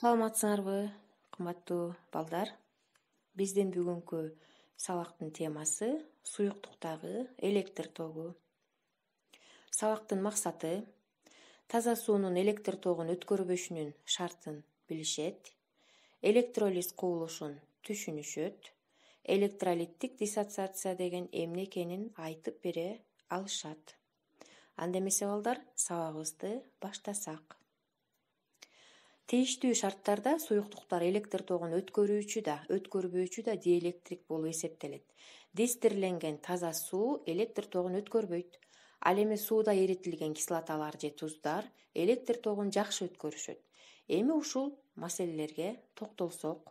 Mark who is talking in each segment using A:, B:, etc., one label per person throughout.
A: Саламатсыңарбы, кымбаттуу балдар? Биздин бүгүнкү сабактын темасы суюктуктагы электр тогу. Сабактын максаты таза суунун электр тогун өткөрбөшүнүн шартын билишет, электролиз кубулушун түшүнүшөт, электролиттик диссоциация деген эмне экенин айтып бере алышат. Анда эмесе балдар, сабагыбызды баштасак. Тийиштүү шарттарда суюктуктар электр тогун өткөрүүчү да, өткөрбөөчү да диэлектрик болуп эсептелет. Дистирленген таза суу электр тогун өткөрбөйт. Ал эми сууда эритилген кислоталар же туздар электр тогун жакшы өткөрүшөт. Эми ушул маселелерге токтолсок.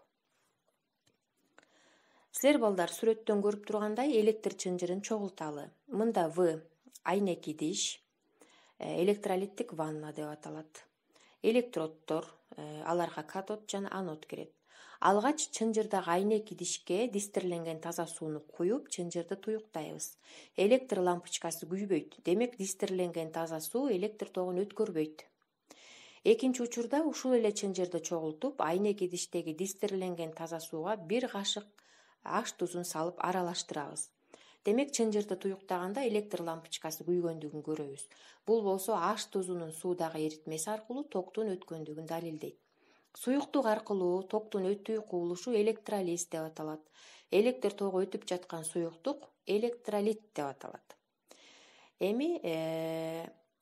A: Силер балдар сүрөттөн көрүп тургандай электр чынжырын чогулталы. Мында В айнек идиш, электролиттик ванна деп аталат. Электроддор, аларга катод жана анод кирет. Алгач чынжырдагы айнек идишке дистирленген таза сууну куюп, чынжырды туюктайбыз. Электр лампочкасы күйбөйт. Демек дистирленген таза суу электр тогун өткөрбөйт. Экинчи учурда ушул эле чынжырды чогултуп, айнек идиштеги дистирленген таза сууга 1 кашык аш тузун салып аралаштырабыз. Демек чынжырды туюктаганда электр лампочкасы күйгөндүгүн көрөбүз. Бул болсо аш тузунун суудагы эритмеси аркылуу токтун өткөндүгүн далилдейт. Суюктук аркылуу токтун өтүү кубулушу электролиз деп аталат. Электр тогу өтүп жаткан суюктук электролит деп аталат. Эми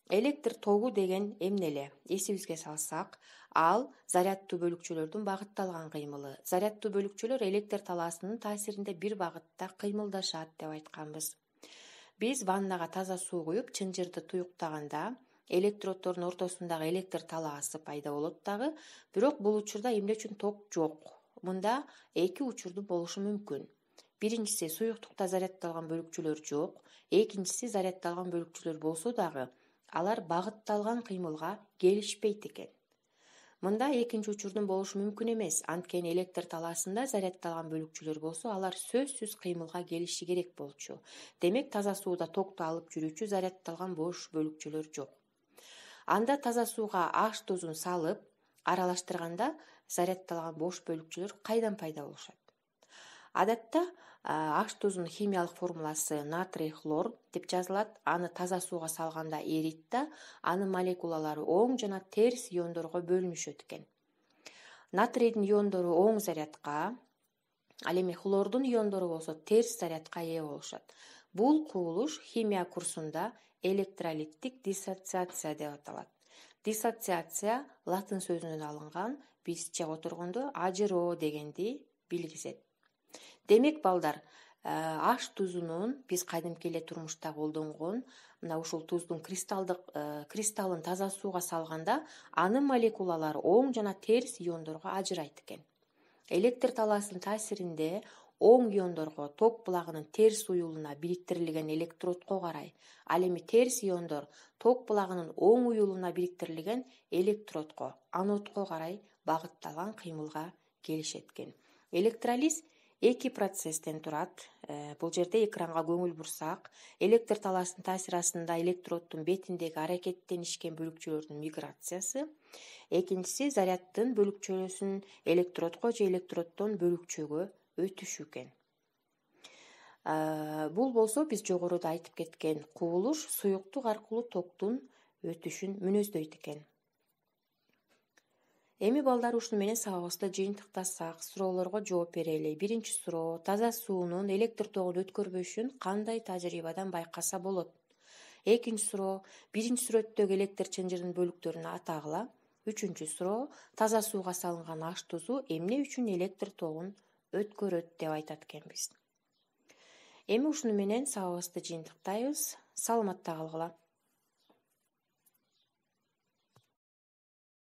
A: электр тогу деген эмне эле? Эсибизге салсак, ал заряддуу бөлүкчөлөрдүн багытталган кыймылы. Заряддуу бөлүкчөлөр электр талаасынын таасиринде бир багытта кыймылдашат деп айтканбыз. Биз ваннага таза суу куюп, чынжырды туюктаганда электроддордун ортосундагы электр талаасы пайда болот дагы, бирок бул учурда эмне үчүн ток жок? Мында эки учурду болушу мүмкүн. Биринчиси суюктукта заряддалган бөлүкчөлөр жок, экинчиси заряддалган бөлүкчөлөр болсо дагы алар багытталган кыймылга келишпейт экен. Мында экинчи учурдун болушу мүмкүн эмес, анткени электр талаасында заряддалган бөлүкчөлөр болсо, алар сөзсүз кыймылга келиши керек болчу. Демек таза сууда токту алып жүрүүчү заряддалган бош бөлүкчөлөр жок. Анда таза сууга аш тузун салып аралаштырганда заряддалган бош бөлүкчөлөр кайдан пайда болушат? Адатта аш тузунун химиялык формуласы натрий хлор деп жазылат. Аны таза сууга салганда эрийт да, анын молекулалары оң жана терс иондорго бөлүнүшөт экен. Натрийдин иондору оң зарядка, ал эми хлордун иондору болсо терс зарядка ээ болушат. Бул кубулуш химия курсунда электролиттик диссоциация деп аталат. Диссоциация латын сөзүнөн алынган, бизче которгондо ажыроо дегенди билгизет. Демек балдар, аш тузунун биз кадимки эле турмушта колдонгон мына ушул туздун кристаллын таза сууга салганда анын молекулалары оң жана терс иондорго ажырайт экен. Электр талаасынын таасиринде оң иондорго ток булагынын терс уюлуна бириктирилген электродко карай, ал эми терс иондор ток булагынын оң уюлуна бириктирилген электродко, анодко карай багытталган кыймылга келишет экен. Электролиз эки процесстен турат. Бул жерде экранга көңүл бурсак, электр талаасынын таасири астында электроддун бетиндеги аракеттенишкен бөлүкчөлөрдүн миграциясы, экинчиси заряддын бөлүкчөсүнүн электродко же электроддон бөлүкчөгө өтүшү экен. Бул болсо биз жогоруда айтып кеткен кубулуш суюктук аркылуу токтун өтүшүн мүнөздөйт экен. Эми балдар ушуну менен сабагыбызды жыйынтыктасак, суроолорго жооп берели. Биринчи суроо: таза суунун электр тогун өткөрбөшүн кандай тажрыйбадан байкаса болот? Экинчи суроо: биринчи сүрөттөгү электр чынжырынын бөлүктөрүн атагыла. Үчүнчү суроо: таза сууга салынган аш тузу эмне үчүн электр тогун өткөрөт деп айтат экенбиз. Эми ушуну менен сабагыбызды жыйынтыктайбыз. Саламатта калгыла.